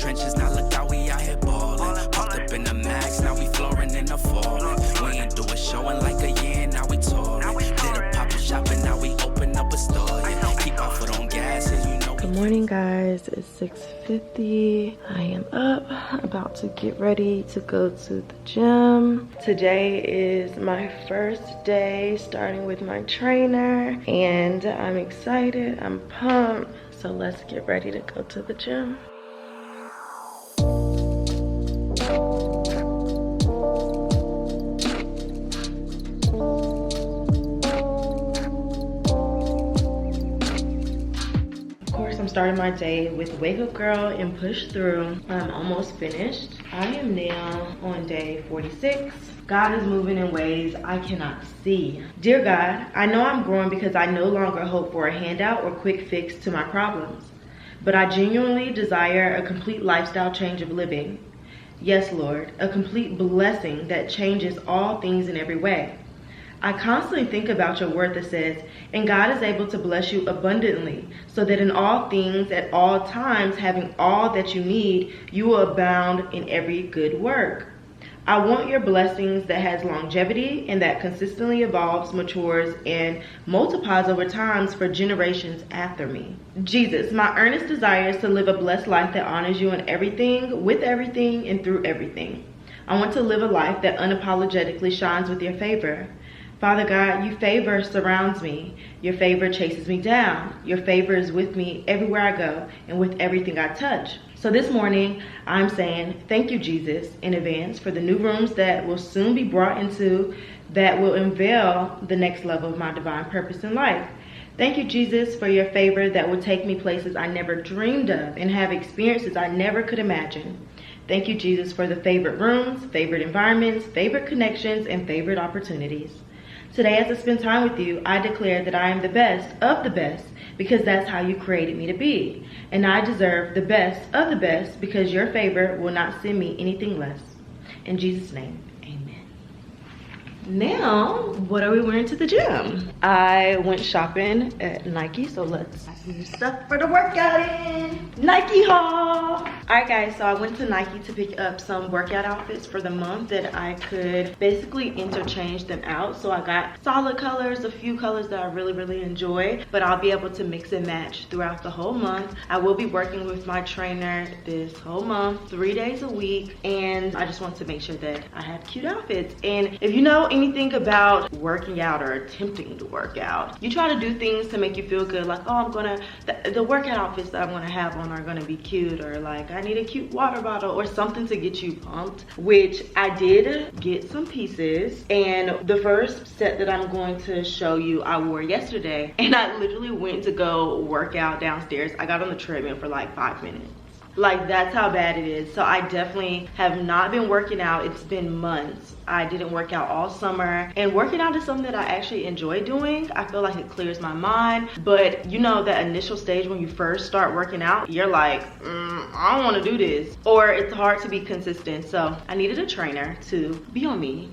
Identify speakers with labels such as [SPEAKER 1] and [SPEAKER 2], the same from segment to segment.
[SPEAKER 1] trenches, now look how we out here ballin'. Pumped up in the max, now we flooring in the fallin'. We ain't do a show in like a year, now we touring. Did a pop-up shopping, now we open up a store. Yeah. Keep our foot on gas, and you know.
[SPEAKER 2] Good morning, guys. It's 6:50. I am up, about to get ready to go to the gym. Today is my first day starting with my trainer, and I'm excited. I'm pumped. So let's get ready to go to the gym. Starting my day with Wake Up Girl and Push Through. I'm almost finished. I am now on day 46. God is moving in ways I cannot see. Dear God, I know I'm growing because I no longer hope for a handout or quick fix to my problems, but I genuinely desire a complete lifestyle change of living. Yes, Lord, a complete blessing that changes all things in every way. I constantly think about your word that says, and God is able to bless you abundantly, so that in all things, at all times, having all that you need, you will abound in every good work. I want your blessings that has longevity and that consistently evolves, matures, and multiplies over times for generations after me. Jesus, my earnest desire is to live a blessed life that honors you in everything, with everything, and through everything. I want to live a life that unapologetically shines with your favor. Father God, your favor surrounds me. Your favor chases me down. Your favor is with me everywhere I go and with everything I touch. So this morning, I'm saying thank you, Jesus, in advance for the new rooms that will soon be brought into that will unveil the next level of my divine purpose in life. Thank you, Jesus, for your favor that will take me places I never dreamed of and have experiences I never could imagine. Thank you, Jesus, for the favorite rooms, favorite environments, favorite connections, and favorite opportunities. Today, as I spend time with you, I declare that I am the best of the best because that's how you created me to be. And I deserve the best of the best because your favor will not send me anything less. In Jesus' name, amen. Now, what are we wearing to the gym? I went shopping at Nike, so let's buy some new stuff for the workout in. Nike haul! Alright guys, so I went to Nike to pick up some workout outfits for the month that I could basically interchange them out. So I got solid colors, a few colors that I really enjoy, but I'll be able to mix and match throughout the whole month. I will be working with my trainer this whole month, 3 days a week, and I just want to make sure that I have cute outfits. And if you know anything about working out or attempting to work out, you try to do things to make you feel good, like, oh, the workout outfits that I'm gonna have on are gonna be cute, or like I need a cute water bottle or something to get you pumped, which I did get some pieces. And the first set that I'm going to show you I wore yesterday, and I literally went to go work out downstairs. I got on the treadmill for like 5 minutes. Like, that's how bad it is. So I definitely have not been working out. It's been months. I didn't work out all summer, and working out is something that I actually enjoy doing. I feel like it clears my mind, but you know that initial stage when you first start working out, you're like, I don't want to do this, or it's hard to be consistent. So I needed a trainer to be on me,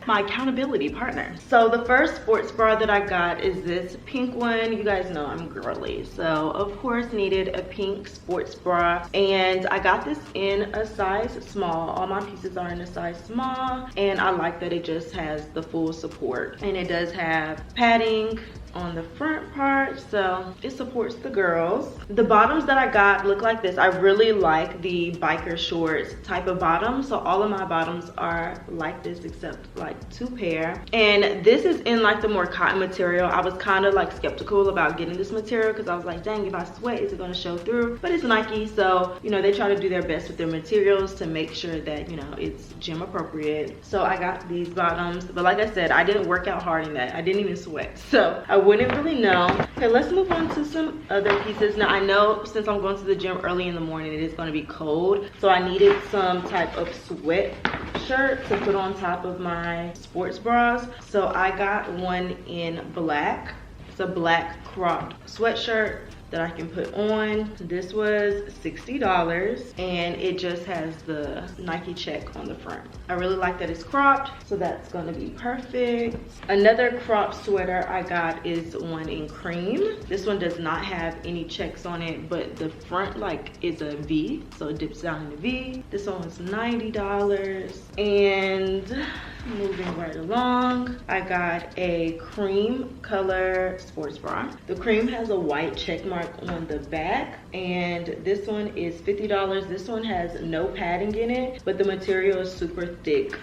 [SPEAKER 2] my accountability partner. So the first sports bra that I got is this pink one. You guys know I'm girly, so of course needed a pink sports bra, and I got this in a size small. All my pieces are in a size small, and I like that it just has the full support, and it does have padding on the front part, so it supports the girls. The bottoms that I got look like this. I really like the biker shorts type of bottom, so all of my bottoms are like this except like 2 pair, and this is in like the more cotton material. I was kind of like skeptical about getting this material because I was like, dang, if I sweat, is it going to show through? But it's Nike, so you know, they try to do their best with their materials to make sure that, you know, it's gym appropriate. So I got these bottoms, but like I said, I didn't work out hard in that. I didn't even sweat, so I wouldn't really know. Okay, let's move on to some other pieces. Now I know since I'm going to the gym early in the morning, it is going to be cold, so I needed some type of sweat shirt to put on top of my sports bras. So I got one in black. It's a black cropped sweatshirt. that I can put on. This was $60 and it just has the Nike check on the front. I really like that it's cropped, so that's gonna be perfect. Another cropped sweater I got is one in cream. This one does not have any checks on it, but the front like is a V, so it dips down in the V. This one was $90. And moving right along, I got a cream color sports bra. The cream has a white check mark on the back, and this one is $50. This one has no padding in it, but the material is super thick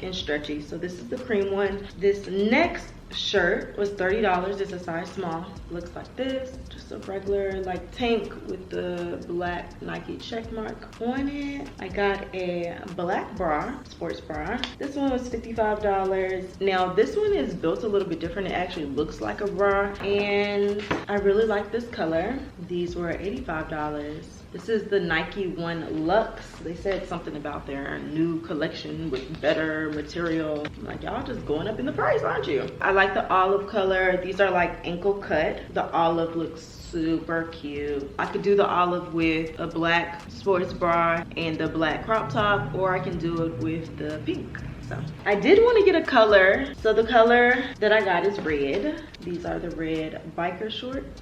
[SPEAKER 2] and stretchy. So this is the cream one. This next shirt was $30. It's a size small. Looks like this, just a regular like tank with the black Nike check mark on it. I got a black bra, sports bra. This one was $55. Now this one is built a little bit different. It actually looks like a bra, and I really like this color. These were $85. This is the Nike One Luxe. They said something about their new collection with better material. I'm like, y'all just going up in the price, aren't you? I like the olive color. These are like ankle cut. The olive looks super cute. I could do the olive with a black sports bra and the black crop top, or I can do it with the pink. So I did want to get a color. So the color that I got is red. These are the red biker shorts.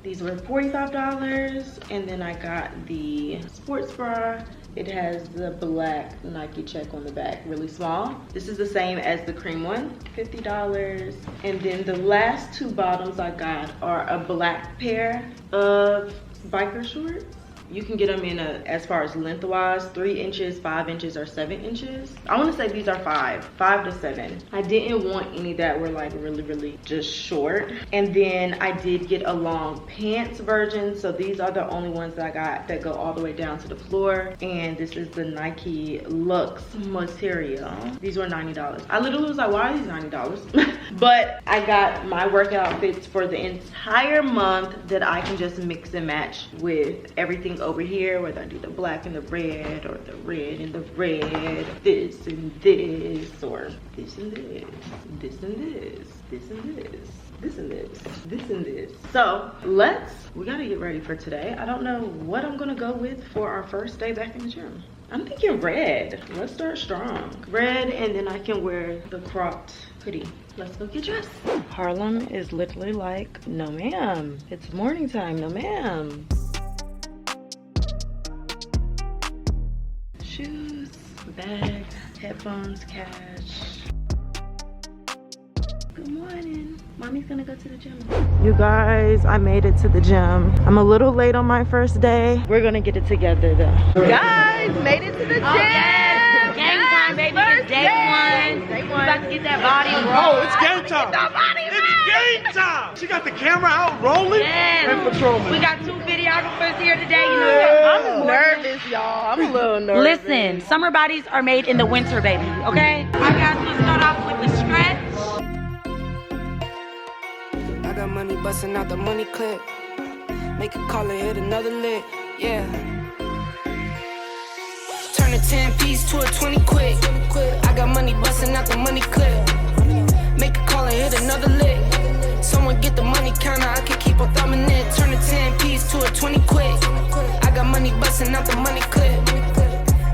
[SPEAKER 2] These were $45, and then I got the sports bra. It has the black Nike check on the back, really small. This is the same as the cream one, $50. And then the last two bottoms I got are a black pair of biker shorts. You can get them in as far as lengthwise, 3 inches, 5 inches, or 7 inches. I want to say these are 5 to 7. I didn't want any that were like really just short. And then I did get a long pants version. So these are the only ones that I got that go all the way down to the floor. And this is the Nike Luxe material. These were $90. I literally was like, why are these $90? But I got my workout outfits for the entire month that I can just mix and match with everything over here, whether I do the black and the red, or the red and the red, this and this, or this and this, this and this, this and this, this and this, this and this. So we gotta get ready for today. I don't know what I'm gonna go with for our first day back in the gym. I'm thinking red. Let's start strong. Red, and then I can wear the cropped hoodie. Let's go get dressed. Harlem is literally like, no ma'am, it's morning time, no ma'am. Shoes, bag, headphones, cash. Good morning. Mommy's gonna go to the gym. You guys, I made it to the gym. I'm a little late on my first day. We're gonna get it together though. Guys, made it to the gym.
[SPEAKER 3] Oh, yes. Game time, baby. It's day one.
[SPEAKER 2] Day
[SPEAKER 3] We
[SPEAKER 2] one.
[SPEAKER 3] about to get that body rolling.
[SPEAKER 4] Oh, it's game time. It's game time. She got the camera out rolling and patrolling.
[SPEAKER 3] We got 2 videographers here today. You know,
[SPEAKER 2] I'm nervous, y'all. I'm a little nervous.
[SPEAKER 3] Listen, summer bodies are made in the winter, baby. Okay? I got to start off with the stretch.
[SPEAKER 5] I got money busting out the money clip. Make a call and hit another lick. Yeah. Turn a 10-piece to a 20 quick. I got money busting out the money clip. Make a call and hit another lick. Someone get the money counter, I can keep on thumbing it. Turn a 10-piece to a 20 quick. I got money busting out the money clip.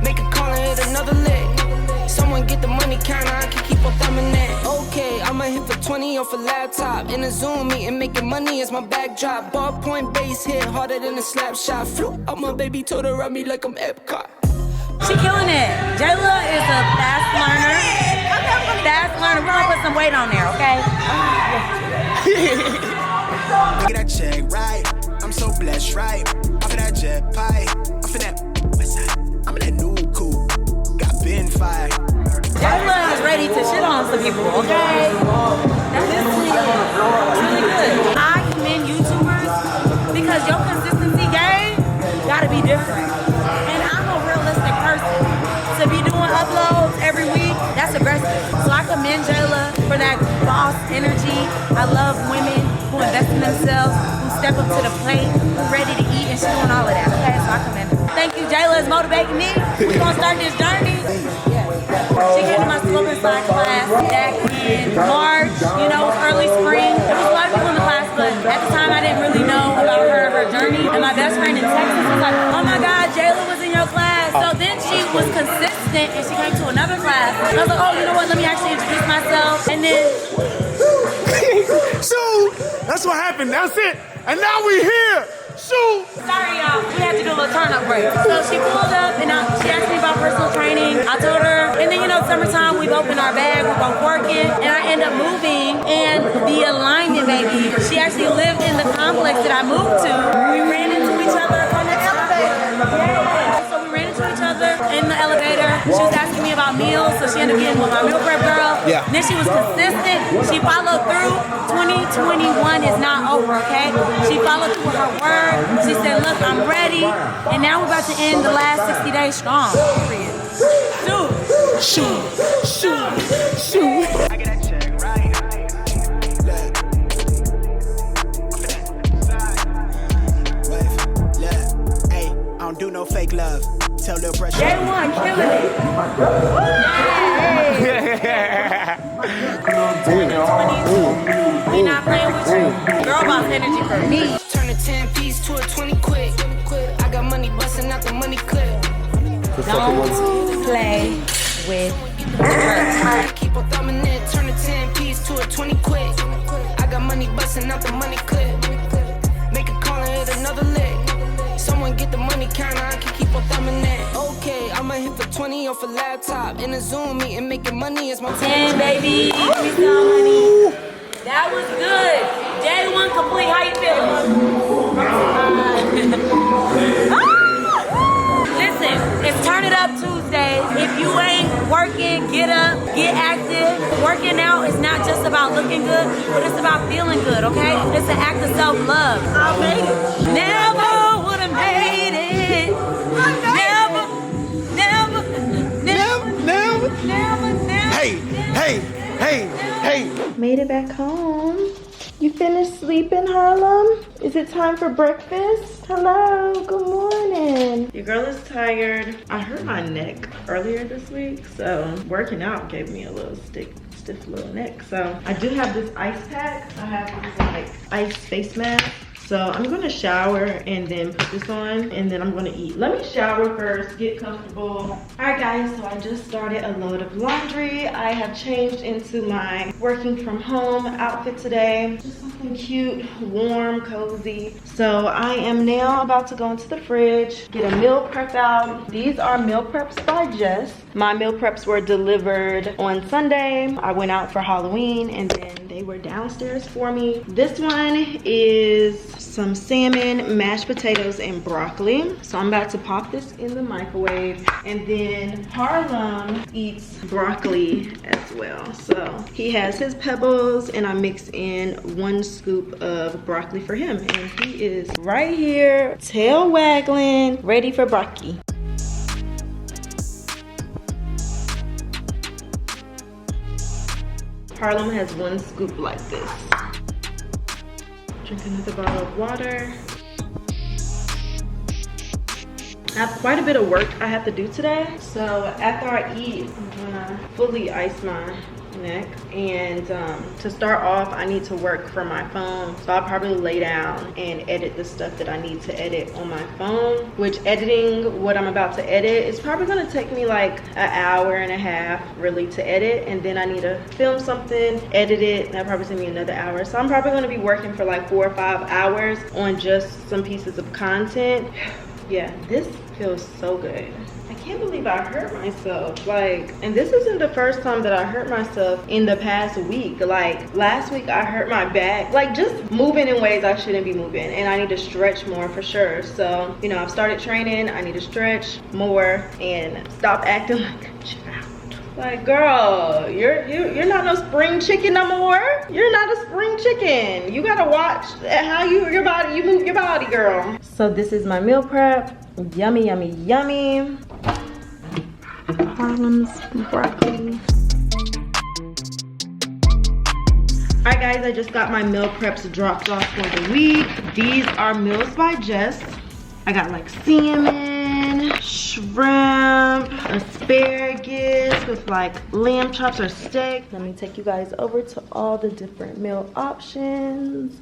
[SPEAKER 5] Make a call and hit another lick. Someone get the money counter, I can keep on thumbing it. Okay, I'ma hit for 20 off a laptop. In a Zoom meeting, making money is my backdrop. Ballpoint base hit harder than a slap shot. Flew out my baby, told her around me like I'm Epcot.
[SPEAKER 3] She killing it. Jayla is a fast learner. We're gonna put some weight on there, okay?
[SPEAKER 6] Get that check right. I'm so blessed, right? Off of that jet pie. Off of that west side. I'm in that new coupe. Got been fired.
[SPEAKER 3] Jayla is ready to shit on some people, okay? That's really good. I commend YouTubers because your consistency game gotta be different. And I'm a realistic person. To be doing uploads every week, that's aggressive. So I commend Jayla for that boss energy. I love women who invest in themselves, who step up to the plate, who ready to eat, and she's doing all of that, okay? So I commend her. Thank you, Jayla is motivating me. We're gonna start this journey. She came to my slope inside class back in March, you know, early spring. There was a lot of people in the class, but at the time I didn't really best friend in Texas was like, oh my God, Jayla was in your class. So then she was consistent and she came to another class. And I was like, oh, you know what? Let me actually introduce myself. And then
[SPEAKER 4] So that's what happened. That's it. And now we here. Shoot!
[SPEAKER 3] sorry, y'all. We had to do a little turn-up break. So she pulled up and she asked me about personal training. I told her, and then you know, summertime, we've opened our bag, we're both working, and I end up moving. And the alignment, baby, she actually lived in the complex that I moved to. We ran into each other on the elevator. Yeah. So we ran into each other in the elevator. She was asking me about meals, so she ended up getting with my meal prep girl.
[SPEAKER 4] Yeah.
[SPEAKER 3] And then she was consistent. She followed through. 2021 is not over, okay? She followed through with her word. She said, look, I'm ready. And now we're about to end the last 60 days strong. Period.
[SPEAKER 6] Shoot. I get that check right. Look. Hey, I don't do no fake love. Tell Lil Pressure.
[SPEAKER 3] Day one, killing it. We not playing with you. Girl boss energy for me.
[SPEAKER 5] Turn a 10-piece to a 20 quick. I got money busting out the money clip.
[SPEAKER 3] Don't play with her.
[SPEAKER 5] Keep on thumbing it. Turn a 10-piece to a 20 quick. I got money busting out the money clip. Make a call and hit another lick. Someone get the money counter, I can keep on thumbing it. Okay, I'ma hit for 20 off a laptop. In a Zoom meeting, making money is my
[SPEAKER 3] 10, baby. Give me some money. That was good. Day one complete. How you feeling? Listen, it's Turn It Up Tuesday. If you ain't working, get up, get active. Working out is not just about looking good, but it's about feeling good, okay? It's an act of self-love. I made it. Never would have made it.
[SPEAKER 4] Hey.
[SPEAKER 2] Made it back home. You finished sleeping, Harlem? Is it time for breakfast? Hello, good morning. Your girl is tired. I hurt my neck earlier this week, so working out gave me a little stiff little neck. So I do have this ice pack. I have this like ice face mask. So I'm gonna shower and then put this on, and then I'm gonna eat. Let me shower first, get comfortable. All right guys, so I just started a load of laundry. I have changed into my working from home outfit today. Just something cute, warm, cozy. So I am now about to go into the fridge, get a meal prep out. These are meal preps by Jess. My meal preps were delivered on Sunday. I went out for Halloween and then they were downstairs for me. This one is some salmon, mashed potatoes, and broccoli. So I'm about to pop this in the microwave. And then Harlem eats broccoli as well. So he has his pebbles and I mix in 1 scoop of broccoli for him. And he is right here, tail waggling, ready for broccoli. Harlem has 1 scoop like this. Drink another bottle of water. I have quite a bit of work I have to do today. So after I eat, I'm gonna fully ice my neck. And to start off, I need to work from my phone. So I'll probably lay down and edit the stuff that I need to edit on my phone. Which editing what I'm about to edit is probably gonna take me like an hour and a half really to edit. And then I need to film something, edit it, that'll probably take me another hour. So I'm probably gonna be working for like 4 or 5 hours on just some pieces of content. Yeah, this feels so good. I can't believe I hurt myself. Like, and this isn't the first time that I hurt myself in the past week. Like, last week I hurt my back. Like, just moving in ways I shouldn't be moving. And I need to stretch more for sure. So, you know, I've started training. I need to stretch more and stop acting like a child. Like, girl, you're not no spring chicken no more. You're not a spring chicken. You gotta watch how you move your body, girl. So this is my meal prep. Yummy, yummy, yummy. Harlem's broccoli. All right, guys, I just got my meal preps dropped off for the week. These are meals by Jess. I got like salmon, shrimp, asparagus with like lamb chops or steak. Let me take you guys over to all the different meal options.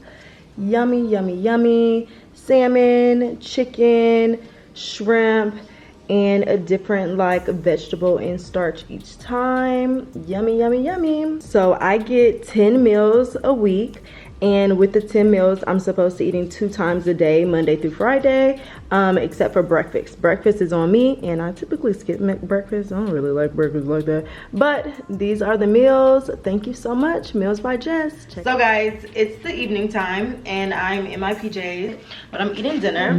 [SPEAKER 2] Yummy, yummy, yummy. salmon, chicken, shrimp, and a different like vegetable and starch each time. Yummy, yummy, yummy. So I get 10 meals a week, and with the 10 meals I'm supposed to eating 2 times a day, Monday through Friday, except for breakfast. Breakfast is on me, and I typically skip breakfast. I don't really like breakfast like that, but these are the meals. Thank you so much. Meals by Jess. So guys, it's the evening time and I'm in my PJs, but I'm eating dinner.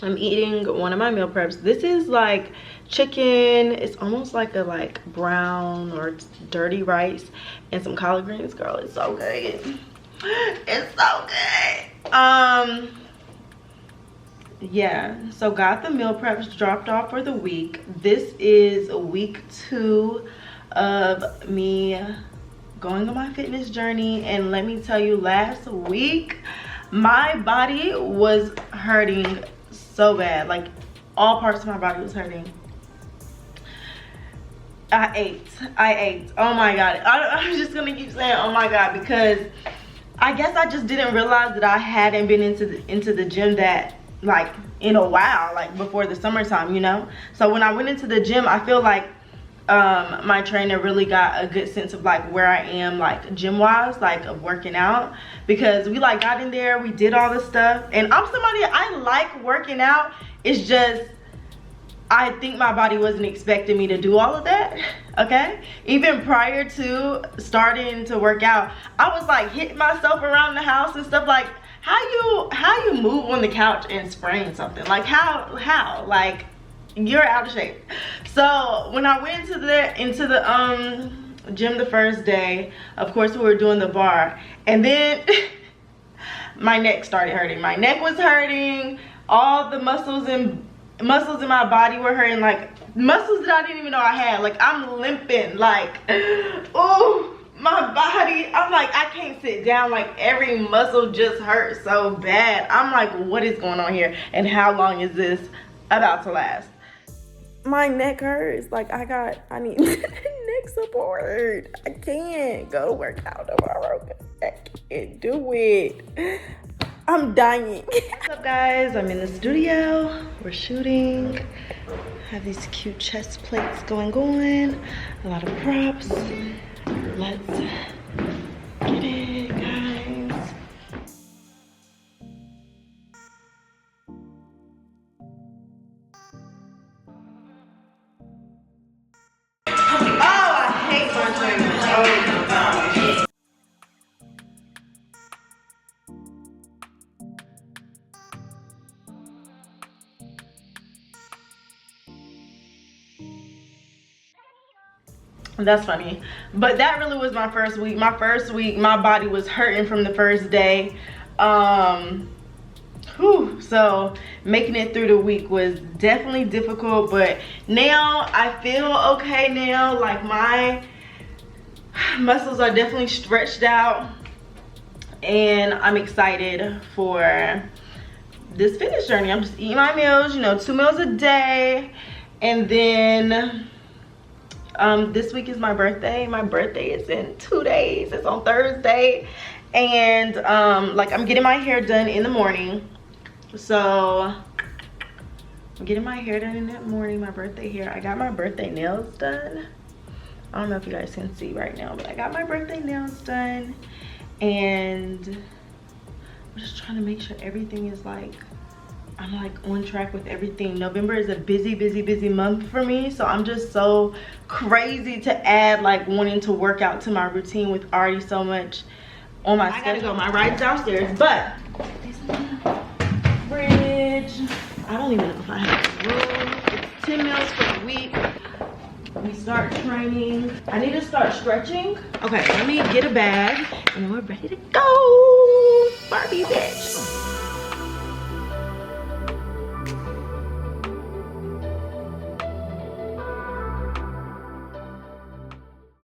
[SPEAKER 2] I'm eating one of my meal preps. This is like chicken. It's almost like a brown or dirty rice and some collard greens. Girl, it's so good. It's so good. Yeah, so got the meal preps dropped off for the week. This is week 2 of me going on my fitness journey, and let me tell you, last week my body was hurting so bad. Like, all parts of my body was hurting. I ate. Oh my god. I'm just gonna keep saying oh my god, because I guess I just didn't realize that I hadn't been into the gym that like in a while, like before the summertime, you know. So when I went into the gym, I feel like my trainer really got a good sense of like where I am, like gym wise, like of working out, because we like got in there, we did all this stuff, and I'm somebody, I like working out. It's just I think my body wasn't expecting me to do all of that. Okay, even prior to starting to work out, I was like hitting myself around the house and stuff. Like, how you move on the couch and sprain something? Like, how like, you're out of shape. So when I went into the gym the first day, of course we were doing the bar, and then my neck started hurting. My neck was hurting. All the muscles in my body were hurting, like muscles that I didn't even know I had. Like, I'm limping, like, oh, my body, I'm like, I can't sit down. Like, every muscle just hurts so bad. I'm like, what is going on here, and how long is this about to last? My neck hurts. Like, I need neck support. I can't go work out tomorrow. I can't do it. I'm dying. What's up, guys? I'm in the studio. We're shooting. Have these cute chest plates going on. A lot of props. Let's get it, guys. Oh, I hate my trainer. Oh my gosh. That's funny, but that really was my first week. My first week, my body was hurting from the first day. So making it through the week was definitely difficult, but now I feel okay now. Like, my muscles are definitely stretched out, and I'm excited for this fitness journey. I'm just eating my meals, you know, 2 meals a day, and then this week is my birthday. My birthday is in 2 days. It's on Thursday, and like, I'm getting my hair done in the morning. So I'm getting my hair done in the morning, my birthday hair. I got my birthday nails done. I don't know if you guys can see right now, but I got my birthday nails done, and I'm just trying to make sure everything is like, I'm like on track with everything. November is a busy month for me, so I'm just so crazy to add like wanting to work out to my routine with already so much on my schedule. I gotta go. My ride's downstairs, but this is the fridge. I don't even know if I have room. It's 10 meals for the week. We start training. I need to start stretching. Okay, let me get a bag, and then we're ready to go. Barbie bitch.